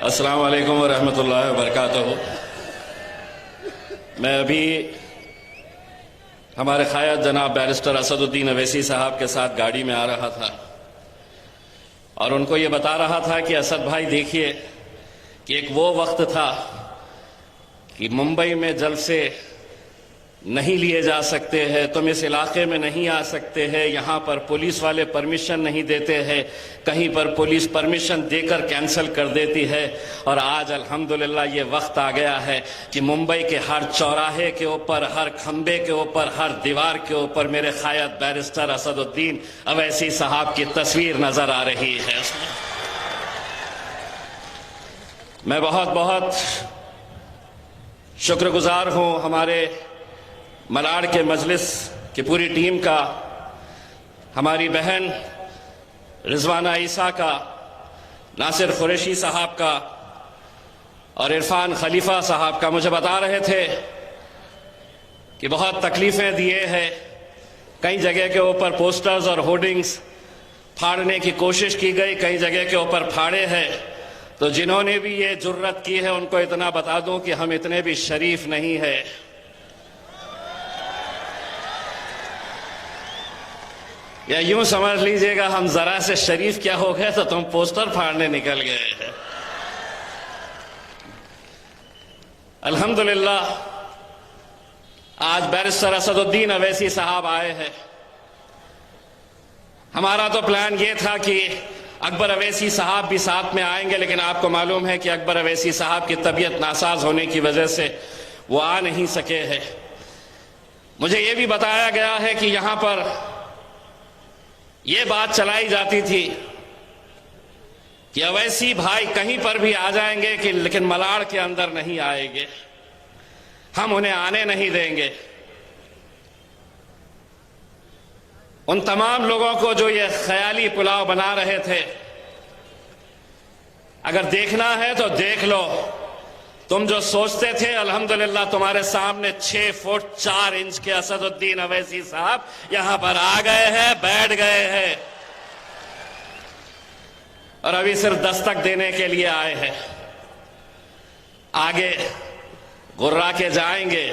अस्सलाम वालेकुम व रहमतुल्लाहि व बरकातहू। मैं अभी हमारे क़ायद जनाब बैरिस्टर असदुद्दीन अवैसी साहब के साथ गाड़ी में आ रहा था और उनको ये बता रहा था कि असद भाई देखिए कि एक वो वक्त था कि मुंबई में जलसे नहीं लिए जा सकते हैं, तुम इस इलाके में नहीं आ सकते हैं, यहाँ पर पुलिस वाले परमिशन नहीं देते हैं, कहीं पर पुलिस परमिशन देकर कैंसिल कर देती है। और आज अल्हम्दुलिल्लाह ये वक्त आ गया है कि मुंबई के हर चौराहे के ऊपर, हर खंबे के ऊपर, हर दीवार के ऊपर मेरे क़ायद बैरिस्टर असदुद्दीन अवैसी साहब की तस्वीर नजर आ रही है। मैं बहुत बहुत शुक्रगुजार हूँ हमारे मलाड के मजलिस की पूरी टीम का, हमारी बहन रिजवाना ईसा का, नासिर कुरैशी साहब का और इरफान खलीफा साहब का। मुझे बता रहे थे कि बहुत तकलीफें दिए हैं, कई जगह के ऊपर पोस्टर्स और होर्डिंग्स फाड़ने की कोशिश की गई, कई जगह के ऊपर फाड़े हैं। तो जिन्होंने भी ये जुर्रत की है उनको इतना बता दूं कि हम इतने भी शरीफ नहीं है। या यूं समझ लीजिएगा हम जरा से शरीफ क्या हो गए तो तुम पोस्टर फाड़ने निकल गए हैं। अल्हम्दुलिल्लाह आज बैरिस्टर असदुद्दीन अवैसी साहब आए हैं। हमारा तो प्लान ये था कि अकबर अवैसी साहब भी साथ में आएंगे, लेकिन आपको मालूम है कि अकबर अवैसी साहब की तबीयत नासाज होने की वजह से वो आ नहीं सके हैं। मुझे ये भी बताया गया है कि यहां पर ये बात चलाई जाती थी कि अवैसी भाई कहीं पर भी आ जाएंगे कि लेकिन मलाड़ के अंदर नहीं आएंगे, हम उन्हें आने नहीं देंगे। उन तमाम लोगों को जो ये ख्याली पुलाव बना रहे थे, अगर देखना है तो देख लो। तुम जो सोचते थे, अल्हम्दुलिल्लाह तुम्हारे सामने 6 फुट 4 इंच के असदुद्दीन अवैसी साहब यहां पर आ गए हैं, बैठ गए हैं और अभी सिर्फ दस्तक देने के लिए आए हैं। आगे गुर्रा के जाएंगे।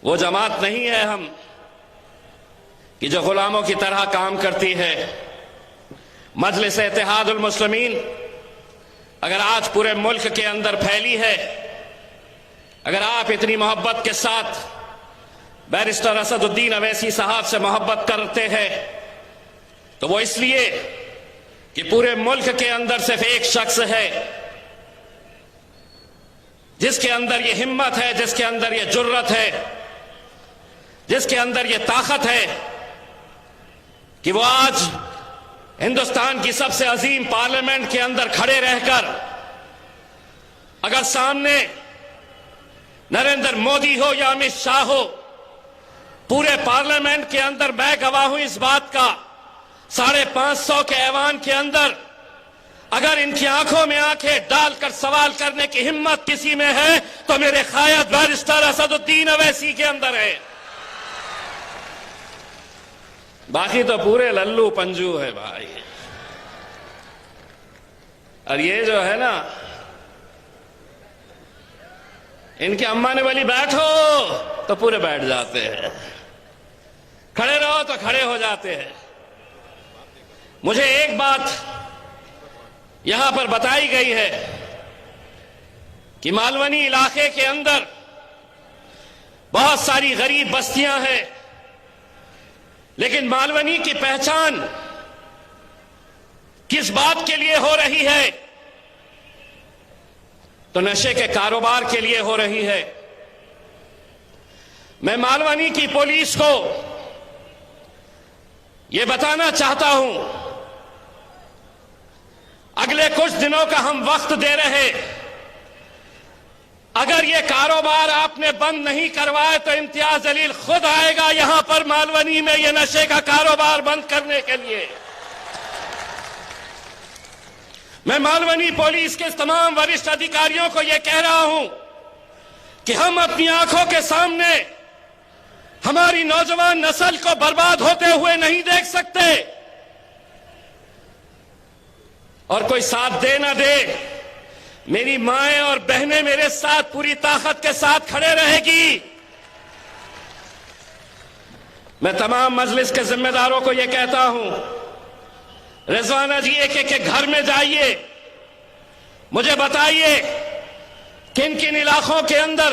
वो जमात नहीं है हम कि जो गुलामों की तरह काम करती है। मजलिस इत्तेहादुल मुस्लिमीन अगर आज पूरे मुल्क के अंदर फैली है, अगर आप इतनी मोहब्बत के साथ बैरिस्टर असदुद्दीन अवैसी साहब से मोहब्बत करते हैं तो वो इसलिए कि पूरे मुल्क के अंदर सिर्फ एक शख्स है जिसके अंदर ये हिम्मत है, जिसके अंदर ये जुर्रत है, जिसके अंदर ये ताकत है कि वो आज हिंदुस्तान की सबसे अजीम पार्लियामेंट के अंदर खड़े रहकर अगर सामने नरेंद्र मोदी हो या अमित शाह हो, पूरे पार्लियामेंट के अंदर मैं गवाह हूं इस बात का, 550 के ऐवान के अंदर अगर इनकी आंखों में आंखें डालकर सवाल करने की हिम्मत किसी में है तो मेरे क़ायद बैरिस्टर असदुद्दीन अवैसी के अंदर है। बाकी तो पूरे लल्लू पंजू है भाई। और ये जो है ना, इनके अम्मा ने बोली बैठो तो पूरे बैठ जाते हैं, खड़े रहो तो खड़े हो जाते हैं। मुझे एक बात यहां पर बताई गई है कि मालवनी इलाके के अंदर बहुत सारी गरीब बस्तियां हैं, लेकिन मालवनी की पहचान किस बात के लिए हो रही है? तो नशे के कारोबार के लिए हो रही है। मैं मालवनी की पुलिस को यह बताना चाहता हूं, अगले कुछ दिनों का हम वक्त दे रहे, अगर ये कारोबार आपने बंद नहीं करवाए तो इम्तियाज जलील खुद आएगा यहां पर मालवनी में ये नशे का कारोबार बंद करने के लिए। मैं मालवनी पुलिस के तमाम वरिष्ठ अधिकारियों को यह कह रहा हूं कि हम अपनी आंखों के सामने हमारी नौजवान नस्ल को बर्बाद होते हुए नहीं देख सकते। और कोई साथ दे ना दे, मेरी माएं और बहनें मेरे साथ पूरी ताकत के साथ खड़े रहेगी। मैं तमाम मजलिस के जिम्मेदारों को यह कहता हूं, रिजवाना जी एक एक घर में जाइए, मुझे बताइए किन किन इलाकों के अंदर,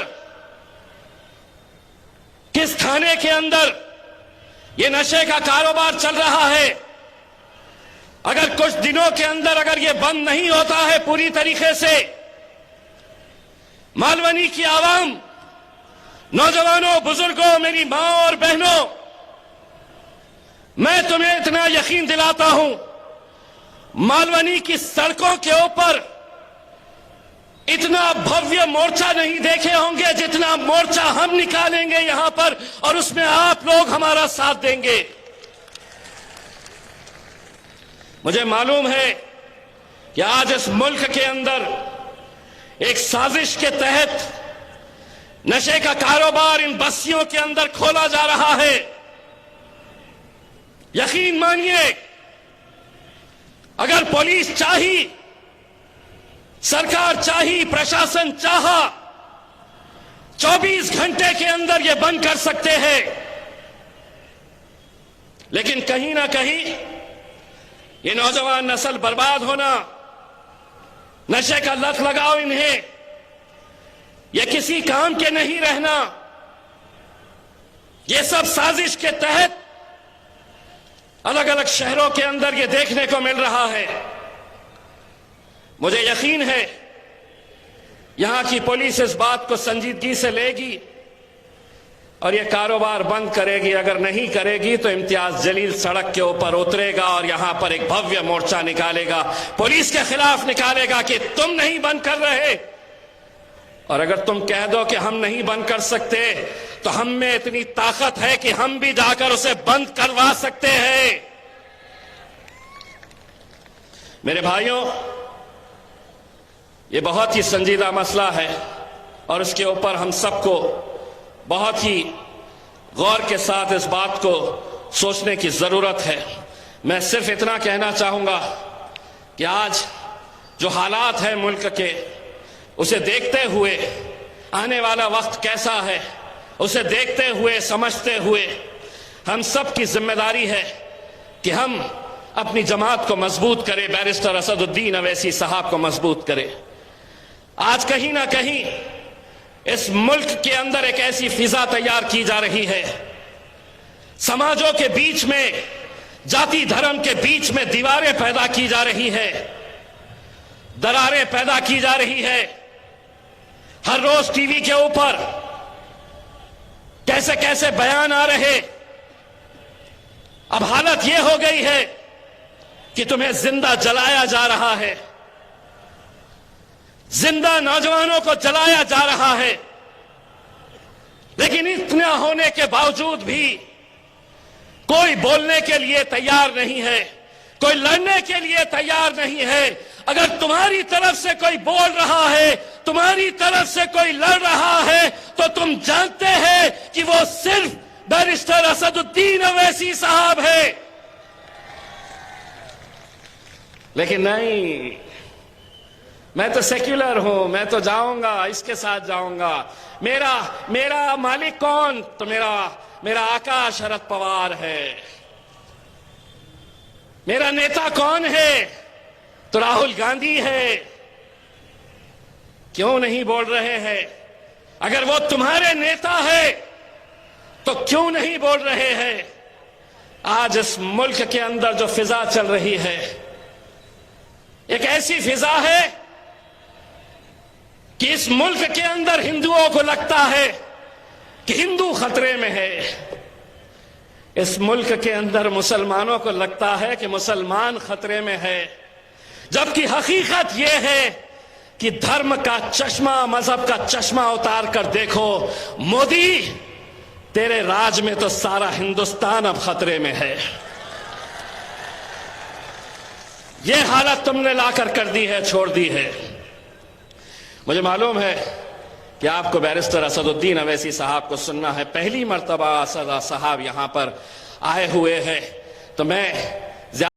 किस थाने के अंदर ये नशे का कारोबार चल रहा है। अगर कुछ दिनों के अंदर अगर ये बंद नहीं होता है पूरी तरीके से, मालवनी की आवाम, नौजवानों, बुजुर्गों, मेरी मां और बहनों, मैं तुम्हें इतना यकीन दिलाता हूं, मालवनी की सड़कों के ऊपर इतना भव्य मोर्चा नहीं देखे होंगे जितना मोर्चा हम निकालेंगे यहां पर, और उसमें आप लोग हमारा साथ देंगे। मुझे मालूम है कि आज इस मुल्क के अंदर एक साजिश के तहत नशे का कारोबार इन बस्तियों के अंदर खोला जा रहा है। यकीन मानिए, अगर पुलिस चाही, सरकार चाही, प्रशासन चाहा, 24 घंटे के अंदर ये बंद कर सकते हैं। लेकिन कहीं ना कहीं ये नौजवान नस्ल बर्बाद होना, नशे का लत लगाओ इन्हें, ये किसी काम के नहीं रहना, ये सब साजिश के तहत अलग अलग शहरों के अंदर ये देखने को मिल रहा है। मुझे यकीन है यहां की पुलिस इस बात को संजीदगी से लेगी और ये कारोबार बंद करेगी। अगर नहीं करेगी तो इम्तियाज जलील सड़क के ऊपर उतरेगा और यहां पर एक भव्य मोर्चा निकालेगा, पुलिस के खिलाफ निकालेगा कि तुम नहीं बंद कर रहे। और अगर तुम कह दो कि हम नहीं बंद कर सकते, तो हम में इतनी ताकत है कि हम भी जाकर उसे बंद करवा सकते हैं। मेरे भाइयों, ये बहुत ही संजीदा मसला है और इसके ऊपर हम सबको बहुत ही गौर के साथ इस बात को सोचने की जरूरत है। मैं सिर्फ इतना कहना चाहूंगा कि आज जो हालात है मुल्क के, उसे देखते हुए, आने वाला वक्त कैसा है उसे देखते हुए, समझते हुए, हम सब की जिम्मेदारी है कि हम अपनी जमात को मजबूत करें, बैरिस्टर असदुद्दीन अवैसी साहब को मजबूत करें। आज कहीं ना कहीं इस मुल्क के अंदर एक ऐसी फिजा तैयार की जा रही है, समाजों के बीच में, जाति धर्म के बीच में दीवारें पैदा की जा रही है, दरारें पैदा की जा रही है। हर रोज टीवी के ऊपर कैसे कैसे बयान आ रहे। अब हालत यह हो गई है कि तुम्हें जिंदा जलाया जा रहा है, जिंदा नौजवानों को जलाया जा रहा है। लेकिन इतना होने के बावजूद भी कोई बोलने के लिए तैयार नहीं है, कोई लड़ने के लिए तैयार नहीं है। अगर तुम्हारी तरफ से कोई बोल रहा है, तुम्हारी तरफ से कोई लड़ रहा है, तो तुम जानते हैं कि वो सिर्फ बैरिस्टर असदुद्दीन अवैसी साहब है। लेकिन नहीं, मैं तो सेक्युलर हूं, मैं तो जाऊंगा, इसके साथ जाऊंगा। मेरा मालिक कौन? तो मेरा आका शरद पवार है। मेरा नेता कौन है? तो राहुल गांधी है। क्यों नहीं बोल रहे हैं? अगर वो तुम्हारे नेता है तो क्यों नहीं बोल रहे हैं? आज इस मुल्क के अंदर जो फिजा चल रही है, एक ऐसी फिजा है कि इस मुल्क के अंदर हिंदुओं को लगता है कि हिंदू खतरे में है। इस मुल्क के अंदर मुसलमानों को लगता है कि मुसलमान खतरे में है। जबकि हकीकत यह है कि धर्म का चश्मा, मजहब का चश्मा उतार कर देखो, मोदी, तेरे राज में तो सारा हिंदुस्तान अब खतरे में है। यह हालत तुमने लाकर कर दी है, छोड़ दी है। मुझे मालूम है कि आपको बैरिस्टर असदुद्दीन अवैसी साहब को सुनना है। पहली मर्तबा असद साहब यहां पर आए हुए हैं, तो मैं